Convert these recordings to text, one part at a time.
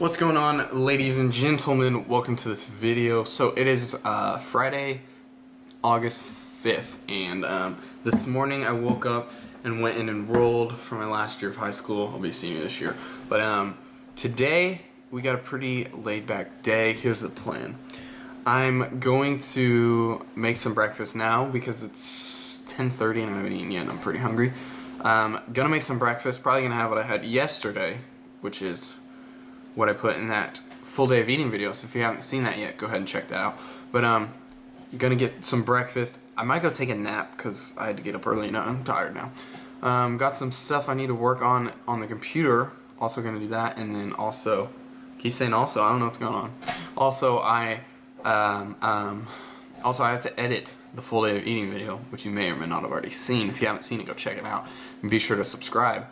What's going on, ladies and gentlemen? Welcome to this video. So it is Friday, August 5th, and this morning I woke up and went and enrolled for my last year of high school. I'll be senior this year. But today we got a pretty laid-back day. Here's the plan. I'm going to make some breakfast now because it's 10:30 and I haven't eaten yet and I'm pretty hungry. Gonna make some breakfast, probably gonna have what I had yesterday, which is what I put in that full day of eating video. So if you haven't seen that yet, go ahead and check that out. But gonna get some breakfast. I might go take a nap because I had to get up early and I'm tired now. Got some stuff I need to work on the computer. Also gonna do that, and then also, keep saying also, I don't know what's going on. Also I have to edit the full day of eating video, which you may or may not have already seen. If you haven't seen it, go check it out and be sure to subscribe.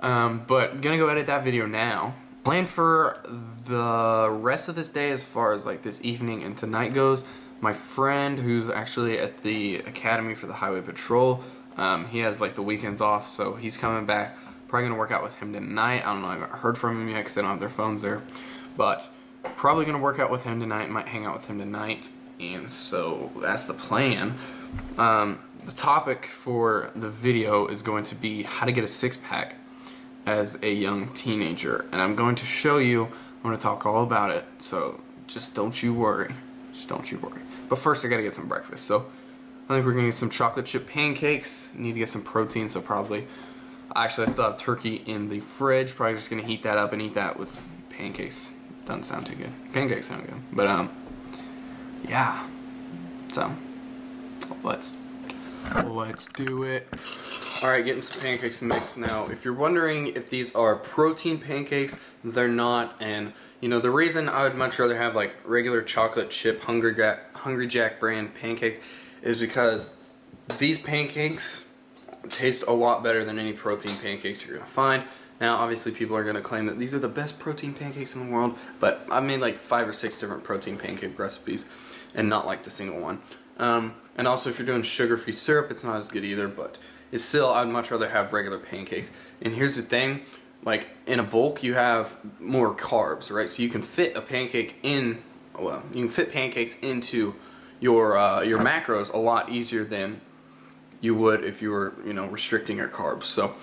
But gonna go edit that video now. Plan for the rest of this day as far as like this evening and tonight goes. My friend who's actually at the academy for the highway patrol, he has like the weekends off, so he's coming back. Probably gonna work out with him tonight. I don't know, I haven't heard from him yet because they don't have their phones there, but probably gonna work out with him tonight. Might hang out with him tonight, and so that's the plan. The topic for the video is going to be how to get a six-pack as a young teenager, and I'm going to show you. I'm going to talk all about it, so just don't you worry. Just don't you worry. But first I gotta get some breakfast, so I think we're gonna get some chocolate chip pancakes. Need to get some protein, so probably, actually I still have turkey in the fridge. Probably just gonna heat that up and eat that with pancakes. Doesn't sound too good. Pancakes sound good, but yeah, so let's do it. Alright, getting some pancakes mixed now. If you're wondering if these are protein pancakes, they're not. And you know, the reason I would much rather have like regular chocolate chip Hungry Jack brand pancakes is because these pancakes taste a lot better than any protein pancakes you're gonna find. Now obviously people are gonna claim that these are the best protein pancakes in the world, but I've made like 5 or 6 different protein pancake recipes and not liked a single one. And also if you're doing sugar-free syrup, it's not as good either, but it's still, I'd much rather have regular pancakes. And here's the thing, like in a bulk you have more carbs, right? So you can fit a pancake in, well, you can fit pancakes into your macros a lot easier than you would if you were, you know, restricting your carbs. So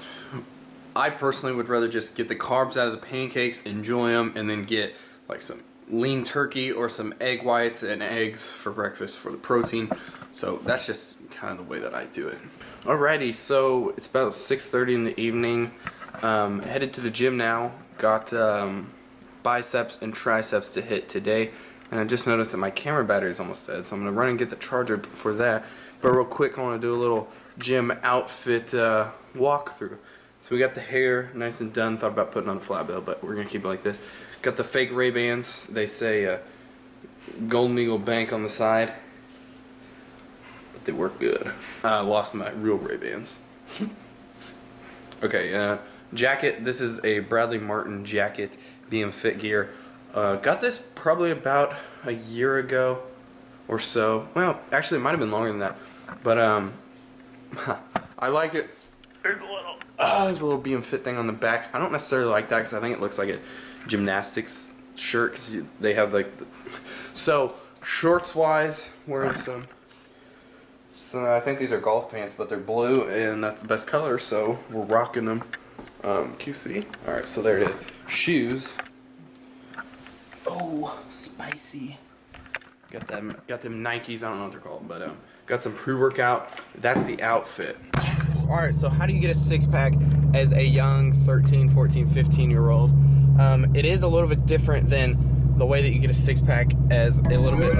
I personally would rather just get the carbs out of the pancakes, enjoy them, and then get like some lean turkey or some egg whites and eggs for breakfast for the protein. So that's just kind of the way that I do it. Alrighty, so it's about 6:30 in the evening. Headed to the gym now. Got biceps and triceps to hit today, and I just noticed that my camera battery is almost dead, so I'm gonna run and get the charger for that. But real quick, I want to do a little gym outfit walkthrough. So we got the hair nice and done. Thought about putting on a flat bill, but we're gonna keep it like this. Got the fake Ray-Bans. They say Golden Eagle Bank on the side, but they work good. I lost my real Ray-Bans. Okay, jacket. This is a Bradley Martin jacket, BM Fit Gear. Got this probably about a year ago or so. Well, actually it might have been longer than that, but I like it. There's a little BM Fit thing on the back. I don't necessarily like that because I think it looks like a gymnastics shirt because they have like so shorts wise, wearing some I think these are golf pants, but they're blue and that's the best color, so we're rocking them. Can you see? Alright, so there it is. Shoes. Oh, spicy. Got them Nikes, I don't know what they're called, but got some pre-workout. That's the outfit. Alright, so how do you get a six-pack as a young 13, 14, 15-year-old? It is a little bit different than the way that you get a six-pack as a little bit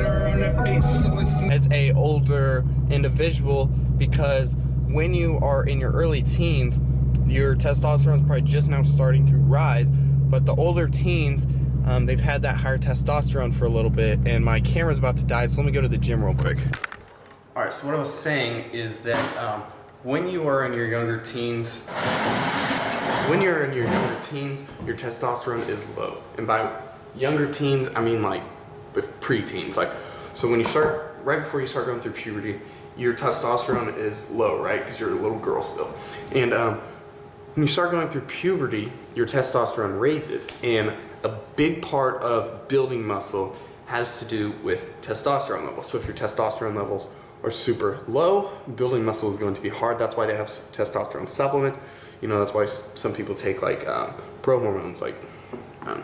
as a older individual, because when you are in your early teens, your testosterone is probably just now starting to rise, but the older teens, they've had that higher testosterone for a little bit, and my camera's about to die, so let me go to the gym real quick. Alright, so what I was saying is that when you are in your younger teens, your testosterone is low. And by younger teens, I mean like with pre-teens. Like, so when you start, right before you start going through puberty, your testosterone is low, right? Because you're a little girl still. And when you start going through puberty, your testosterone raises. And a big part of building muscle has to do with testosterone levels. So if your testosterone levels are super low, building muscle is going to be hard. That's why they have testosterone supplements. You know, that's why some people take like pro hormones, like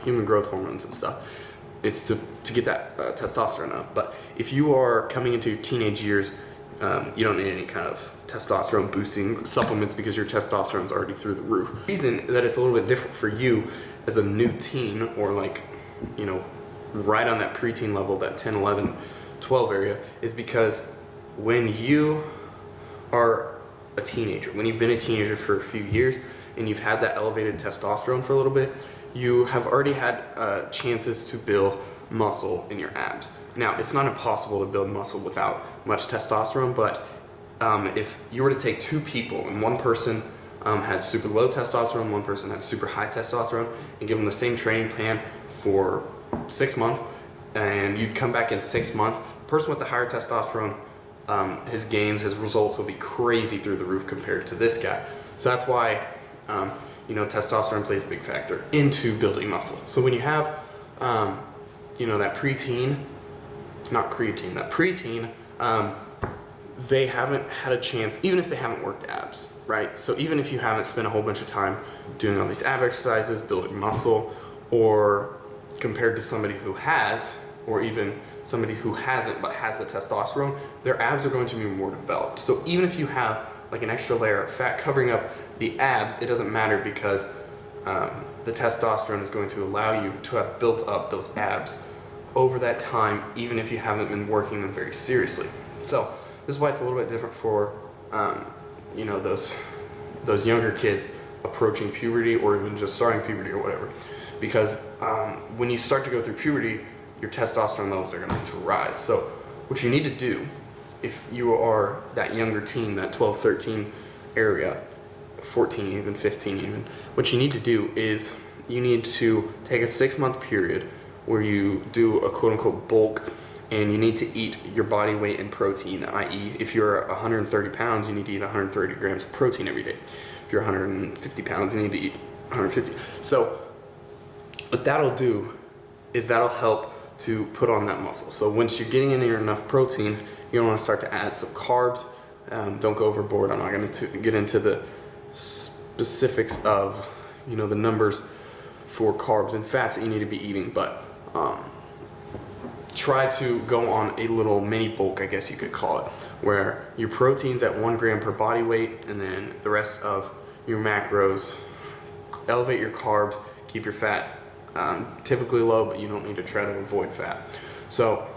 human growth hormones and stuff. It's to get that testosterone up. But if you are coming into your teenage years, you don't need any kind of testosterone boosting supplements because your testosterone is already through the roof. The reason that it's a little bit different for you as a new teen, or like, you know, right on that preteen level, that 10, 11, 12 area, is because when you are a teenager, when you've been a teenager for a few years and you've had that elevated testosterone for a little bit, you have already had chances to build muscle in your abs. Now, it's not impossible to build muscle without much testosterone, but if you were to take two people and one person had super low testosterone, one person had super high testosterone, and give them the same training plan for 6 months, and you'd come back in 6 months, the person with the higher testosterone, his gains, his results will be crazy through the roof compared to this guy. So that's why you know, testosterone plays a big factor into building muscle. So when you have you know, that preteen, not creatine, that preteen, they haven't had a chance, even if they haven't worked abs, right? So even if you haven't spent a whole bunch of time doing all these ab exercises, building muscle, or compared to somebody who has, or even somebody who hasn't but has the testosterone, their abs are going to be more developed. So even if you have like an extra layer of fat covering up the abs, it doesn't matter because the testosterone is going to allow you to have built up those abs over that time, even if you haven't been working them very seriously. So this is why it's a little bit different for you know, those younger kids approaching puberty, or even just starting puberty or whatever. Because when you start to go through puberty, your testosterone levels are going to rise. So what you need to do, if you are that younger teen, that 12, 13 area, 14 even, 15 even, what you need to do is you need to take a 6-month period where you do a quote-unquote bulk, and you need to eat your body weight in protein, i.e. if you're 130 pounds, you need to eat 130 grams of protein every day. If you're 150 pounds, you need to eat 150. So what that'll do is that'll help to put on that muscle. So once you're getting in your enough protein, you're gonna wanna start to add some carbs. Don't go overboard. I'm not gonna get into the specifics of, you know, the numbers for carbs and fats that you need to be eating, but try to go on a little mini bulk, I guess you could call it, where your protein's at 1 gram per body weight, and then the rest of your macros, elevate your carbs, keep your fat typically low, but you don't need to try to avoid fat. So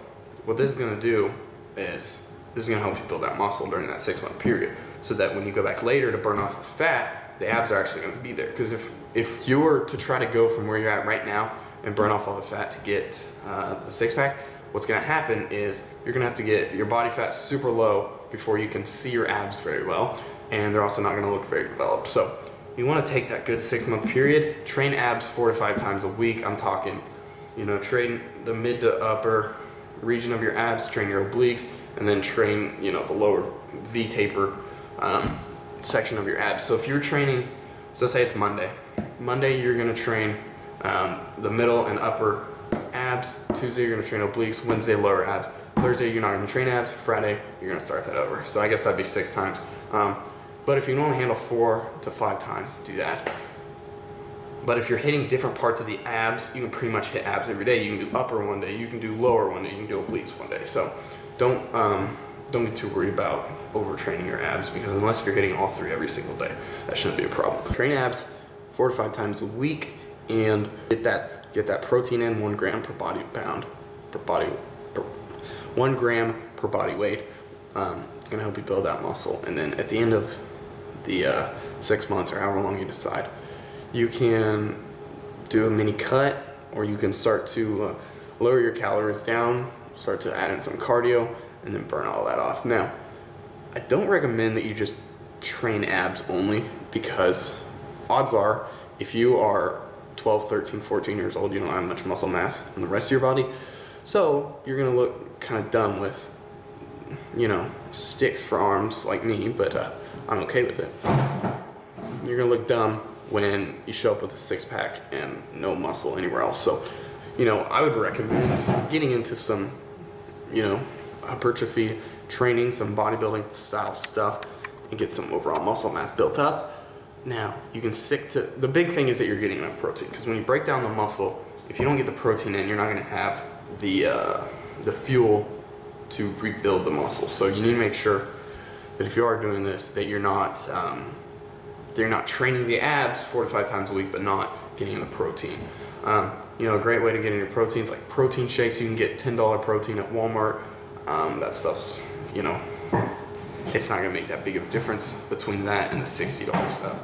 what this is going to do is this is going to help you build that muscle during that 6-month period, so that when you go back later to burn off the fat, the abs are actually going to be there. Because if you were to try to go from where you're at right now and burn off all the fat to get a 6-pack, what's going to happen is you're going to have to get your body fat super low before you can see your abs very well, and they're also not going to look very developed. So you want to take that good 6-month period, train abs 4 to 5 times a week. I'm talking, you know, train the mid to upper region of your abs, train your obliques, and then train, you know, the lower V-taper section of your abs. So if you're training, so say it's Monday you're going to train the middle and upper abs. Tuesday you're going to train obliques. Wednesday lower abs. Thursday you're not going to train abs. Friday you're going to start that over. So I guess that'd be 6 times. But if you can only handle 4 to 5 times, do that. But if you're hitting different parts of the abs, you can pretty much hit abs every day. You can do upper one day, you can do lower one day, you can do obliques one day. So don't be too worried about overtraining your abs, because unless you're hitting all 3 every single day, that shouldn't be a problem. Train abs 4 to 5 times a week and get that protein in 1 gram per body pound, 1 gram per body weight. It's gonna help you build that muscle, and then at the end of the 6 months or however long you decide, you can do a mini cut, or you can start to lower your calories down, start to add in some cardio, and then burn all that off. Now, I don't recommend that you just train abs only, because odds are if you are 12, 13, 14 years old, you don't have much muscle mass in the rest of your body, so you're gonna look kind of dumb with, you know, sticks for arms like me, but I'm okay with it. You're gonna look dumb when you show up with a six-pack and no muscle anywhere else. So, you know, I would recommend getting into some, you know, hypertrophy training, some bodybuilding style stuff, and get some overall muscle mass built up. Now, you can stick to, the big thing is that you're getting enough protein, because when you break down the muscle, if you don't get the protein in, you're not going to have the fuel to rebuild the muscle. So you need to make sure that if you are doing this, that you're not training the abs 4 to 5 times a week, but not getting the protein. You know, a great way to get into protein is like protein shakes. You can get $10 protein at Walmart. That stuff's, you know, it's not gonna make that big of a difference between that and the $60 stuff.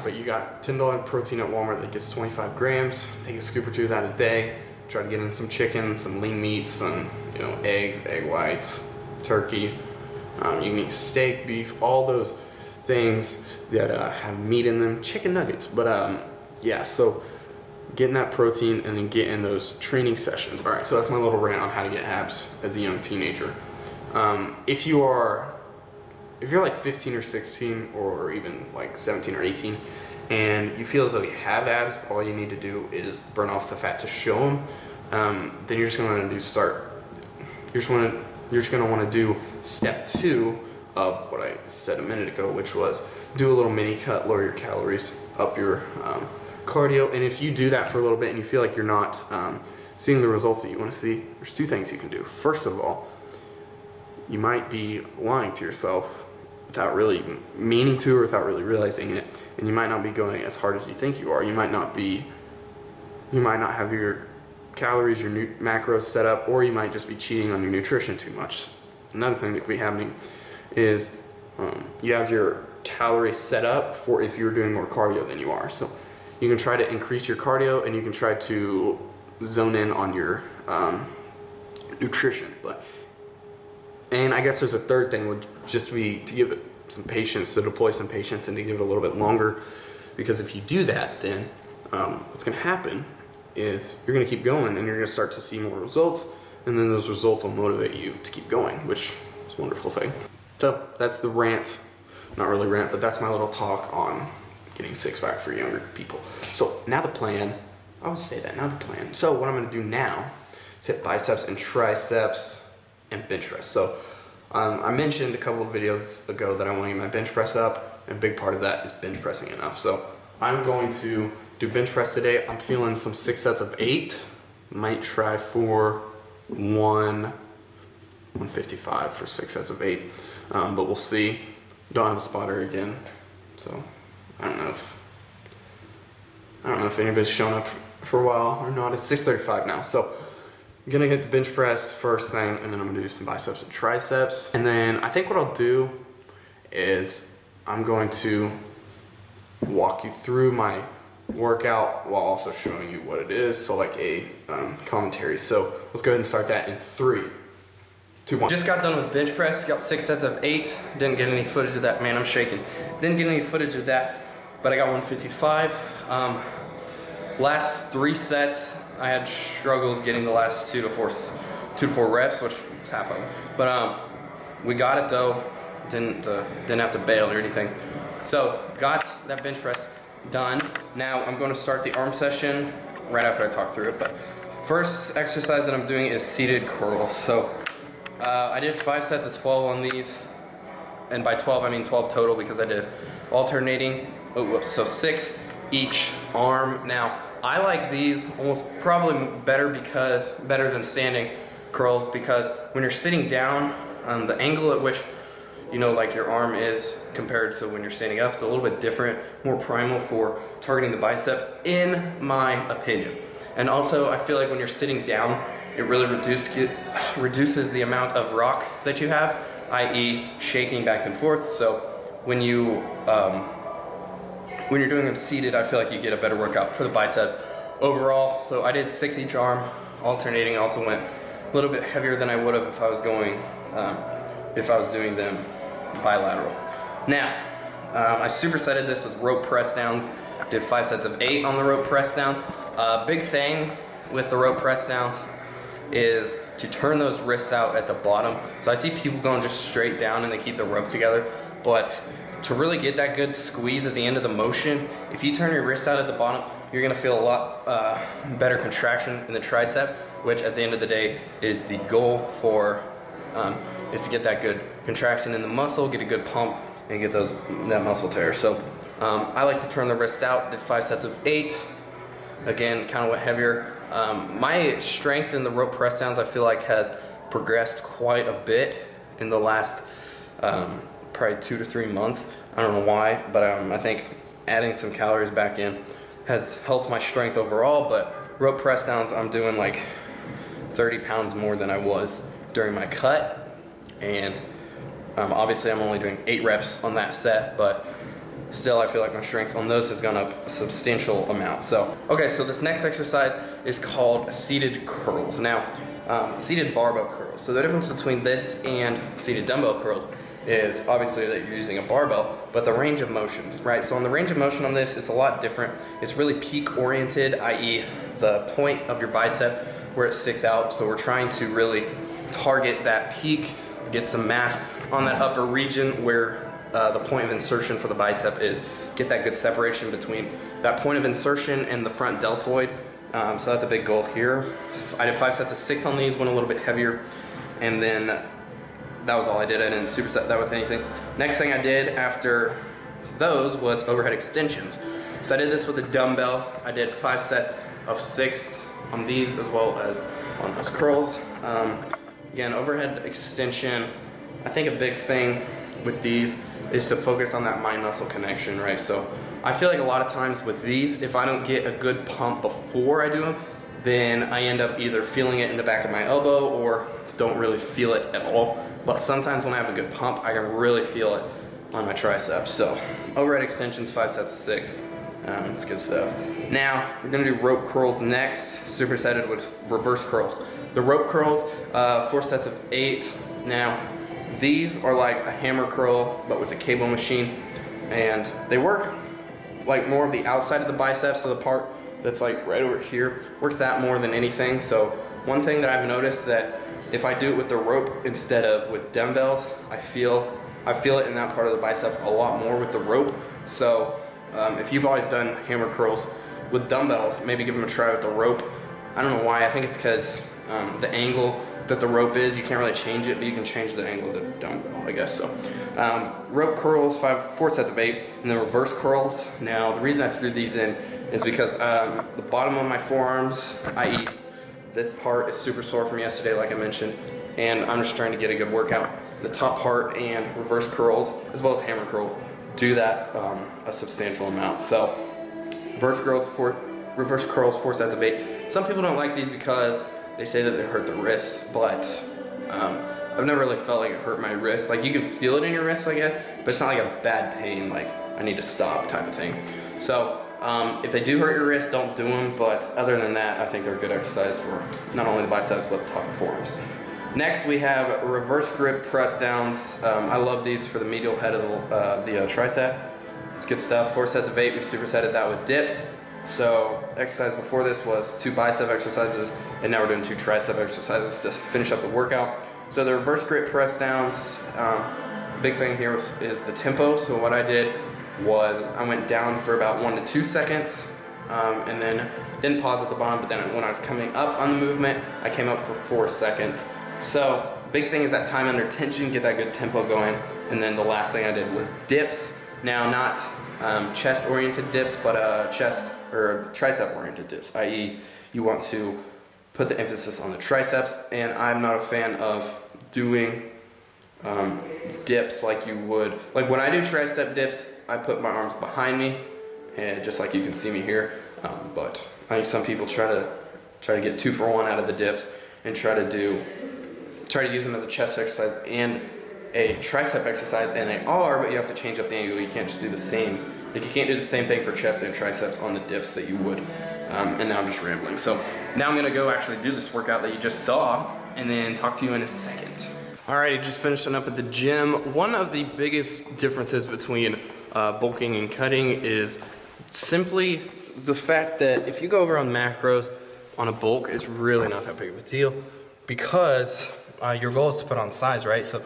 But you got $10 protein at Walmart that gets 25 grams. Take a scoop or two of that a day. Try to get in some chicken, some lean meats, some, you know, eggs, egg whites, turkey. You can eat steak, beef, all those things that have meat in them, chicken nuggets. But yeah, so getting that protein and then getting those training sessions. All right, so that's my little rant on how to get abs as a young teenager. If you're like 15 or 16 or even like 17 or 18 and you feel as though you have abs, all you need to do is burn off the fat to show them. Then you're just going to want to do step 2 of what I said a minute ago, which was do a little mini cut, lower your calories, up your cardio. And if you do that for a little bit and you feel like you're not seeing the results that you want to see, there's 2 things you can do. First of all, you might be lying to yourself without really meaning to or without really realizing it, and you might not be going as hard as you think you are. You might not have your calories, your macros set up, or you might just be cheating on your nutrition too much. Another thing that could be happening is you have your calories set up for if you're doing more cardio than you are. So you can try to increase your cardio and you can try to zone in on your nutrition. And I guess there's a third thing, would just be to give it some patience, to deploy some patience and to give it a little bit longer. Because if you do that, then what's going to happen is you're going to keep going and you're going to start to see more results. And then those results will motivate you to keep going, which is a wonderful thing. So that's the rant. Not really rant, but that's my little talk on getting six-pack for younger people. So now the plan, I would say that, now the plan. So what I'm going to do now is hit biceps and triceps and bench press. So I mentioned a couple of videos ago that I want to get my bench press up, and a big part of that is bench pressing enough. So I'm going to do bench press today. I'm feeling some 6 sets of 8. Might try for 155 for 6 sets of 8, but we'll see. Don't have a spotter again, so I don't know if anybody's shown up for a while or not. It's 6:35 now, so I'm gonna hit the bench press first thing, and then I'm gonna do some biceps and triceps. And then I think what I'll do is I'm going to walk you through my workout while also showing you what it is, so like a commentary. So let's go ahead and start that in 3, 2, 1. Just got done with bench press, got 6 sets of 8. Didn't get any footage of that, man, I'm shaking. Didn't get any footage of that, but I got 155. Last 3 sets, I had struggles getting the last 2 to 4 reps, which was half of them. But we got it though. Didn't have to bail or anything. So got that bench press done. Now I'm going to start the arm session right after I talk through it. But first exercise that I'm doing is seated curls. So I did 5 sets of 12 on these, and by 12 I mean 12 total because I did alternating. Oh, whoops. So 6 each arm. Now I like these almost probably better than standing curls, because when you're sitting down, the angle at which, you know, like your arm is compared to when you're standing up is a little bit different, more primal for targeting the bicep, in my opinion. And also I feel like when you're sitting down, it really reduces the amount of rock that you have, i.e. shaking back and forth. So when you're doing them seated, I feel like you get a better workout for the biceps overall. So I did 6 each arm, alternating. I also went a little bit heavier than I would have if I was doing them bilateral. Now, I supersetted this with rope press downs. Did 5 sets of 8 on the rope press downs. Big thing with the rope press downs is to turn those wrists out at the bottom. So I see people going just straight down and they keep the rope together, but to really get that good squeeze at the end of the motion, if you turn your wrist out at the bottom, you're gonna feel a lot better contraction in the tricep, which at the end of the day is the goal for, is to get that good contraction in the muscle, get a good pump, and get that muscle tear. So I like to turn the wrist out, did 5 sets of 8. Again, kind of went heavier. My strength in the rope press downs I feel like has progressed quite a bit in the last probably 2 to 3 months. I don't know why, but I think adding some calories back in has helped my strength overall. But rope press downs, I'm doing like 30 pounds more than I was during my cut, and obviously I'm only doing 8 reps on that set, but still I feel like my strength on those has gone up a substantial amount. So okay, so this next exercise is called seated curls. Now seated barbell curls. So the difference between this and seated dumbbell curls is obviously that you're using a barbell, but the range of motions, right? So on the range of motion on this, it's a lot different. It's really peak oriented, i.e. the point of your bicep where it sticks out. So we're trying to really target that peak, get some mass on that upper region where the point of insertion for the bicep is. Get that good separation between that point of insertion and the front deltoid. So that's a big goal here. So I did 5 sets of 6 on these, went a little bit heavier, and then that was all I did. I didn't superset that with anything. Next thing I did after those was overhead extensions. So I did this with a dumbbell. I did 5 sets of 6 on these as well as on those curls. Again, overhead extension, I think a big thing with these is to focus on that mind-muscle connection, right? So I feel like a lot of times with these, if I don't get a good pump before I do them, then I end up either feeling it in the back of my elbow or don't really feel it at all. But sometimes when I have a good pump, I can really feel it on my triceps. So overhead extensions, 5 sets of 6. It's good stuff. Now we're gonna do rope curls next. Super excited with reverse curls. The rope curls, 4 sets of 8. Now these are like a hammer curl, but with a cable machine, and they work like more of the outside of the biceps, so the part that's like right over here works that more than anything. So one thing that I've noticed that if I do it with the rope instead of with dumbbells, I feel it in that part of the bicep a lot more with the rope. So if you've always done hammer curls with dumbbells, maybe give them a try with the rope. I don't know why. I think it's because the angle that the rope is, you can't really change it, but you can change the angle of the dumbbell, I guess so. Rope curls, 4 sets of 8, and then reverse curls. Now the reason I threw these in is because the bottom of my forearms, i.e. this part, is super sore from yesterday, like I mentioned, and I'm just trying to get a good workout. The top part and reverse curls, as well as hammer curls, do that a substantial amount. So reverse curls, 4 sets of 8. Some people don't like these because they say that they hurt the wrist, but I've never really felt like it hurt my wrist. Like, you can feel it in your wrist, I guess, but it's not like a bad pain, like I need to stop type of thing. So if they do hurt your wrist, don't do them, but other than that, I think they're a good exercise for not only the biceps, but the top of forearms. Next, we have reverse grip press downs. I love these for the medial head of the tricep. It's good stuff. 4 sets of 8, we supersetted that with dips. So exercise before this was 2 bicep exercises, and now we're doing 2 tricep exercises to finish up the workout. So the reverse grip press downs, big thing here is the tempo. So what I did was I went down for about 1 to 2 seconds, and then didn't pause at the bottom, but then when I was coming up on the movement, I came up for 4 seconds. So big thing is that time under tension, get that good tempo going. And then the last thing I did was dips. Now, not chest oriented dips, but chest or tricep oriented dips, i.e. you want to put the emphasis on the triceps, and I'm not a fan of doing dips like you would. Like when I do tricep dips, I put my arms behind me, and just like you can see me here, but I think some people try to get 2 for 1 out of the dips and try to use them as a chest exercise and a tricep exercise, and they are, but you have to change up the angle. You can't just do the same. Like, you can't do the same thing for chest and triceps on the dips that you would. And now I'm just rambling. So now I'm gonna go actually do this workout that you just saw and then talk to you in a second. Alrighty, just finishing up at the gym. One of the biggest differences between bulking and cutting is simply the fact that if you go over on macros on a bulk, it's really not that big of a deal because your goal is to put on size, right? So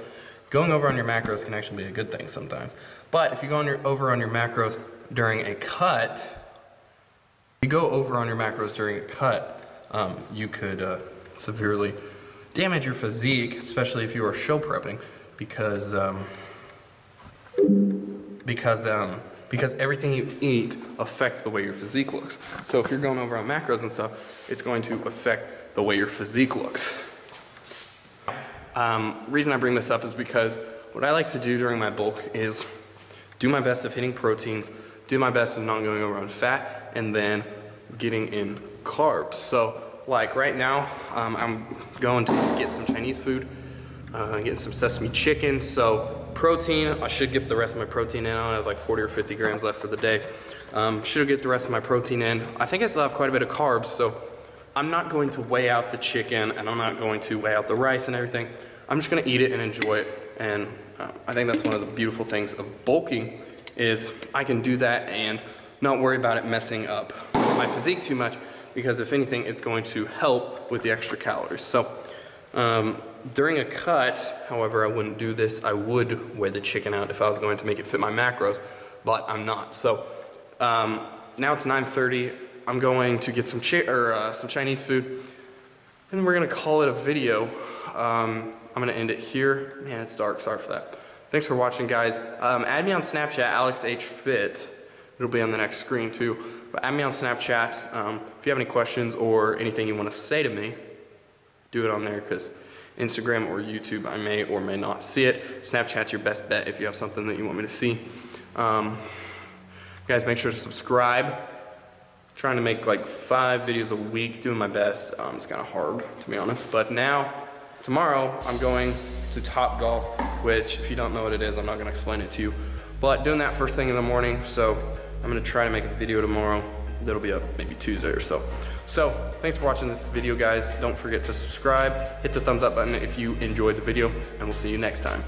going over on your macros can actually be a good thing sometimes. But if you go over on your macros during a cut, you could severely damage your physique, especially if you are show prepping, because everything you eat affects the way your physique looks. So if you're going over on macros and stuff, it's going to affect the way your physique looks. Reason I bring this up is because what I like to do during my bulk is do my best of hitting proteins, do my best of not going over on fat, and then getting in carbs. So like right now, I'm going to get some Chinese food, getting some sesame chicken. So protein, I should get the rest of my protein in. I only have like 40 or 50 grams left for the day. Should get the rest of my protein in. I think I still have quite a bit of carbs, so I'm not going to weigh out the chicken, and I'm not going to weigh out the rice and everything. I'm just gonna eat it and enjoy it. And I think that's one of the beautiful things of bulking, is I can do that and not worry about it messing up my physique too much, because if anything, it's going to help with the extra calories. So during a cut, however, I wouldn't do this. I would weigh the chicken out if I was going to make it fit my macros, but I'm not. So now it's 9:30. I'm going to get some Chinese food, and then we're gonna call it a video. I'm gonna end it here. Man, it's dark, sorry for that. Thanks for watching, guys. Add me on Snapchat, AlexHFit. It'll be on the next screen too. But add me on Snapchat. If you have any questions or anything you wanna say to me, do it on there, because Instagram or YouTube, I may or may not see it. Snapchat's your best bet if you have something that you want me to see. Guys, make sure to subscribe. Trying to make like 5 videos a week, doing my best. It's kind of hard, to be honest. But now, tomorrow, I'm going to Top Golf, which if you don't know what it is, I'm not gonna explain it to you. But doing that first thing in the morning, so I'm gonna try to make a video tomorrow. That'll be up maybe Tuesday or so. So, thanks for watching this video, guys. Don't forget to subscribe, hit the thumbs up button if you enjoyed the video, and we'll see you next time.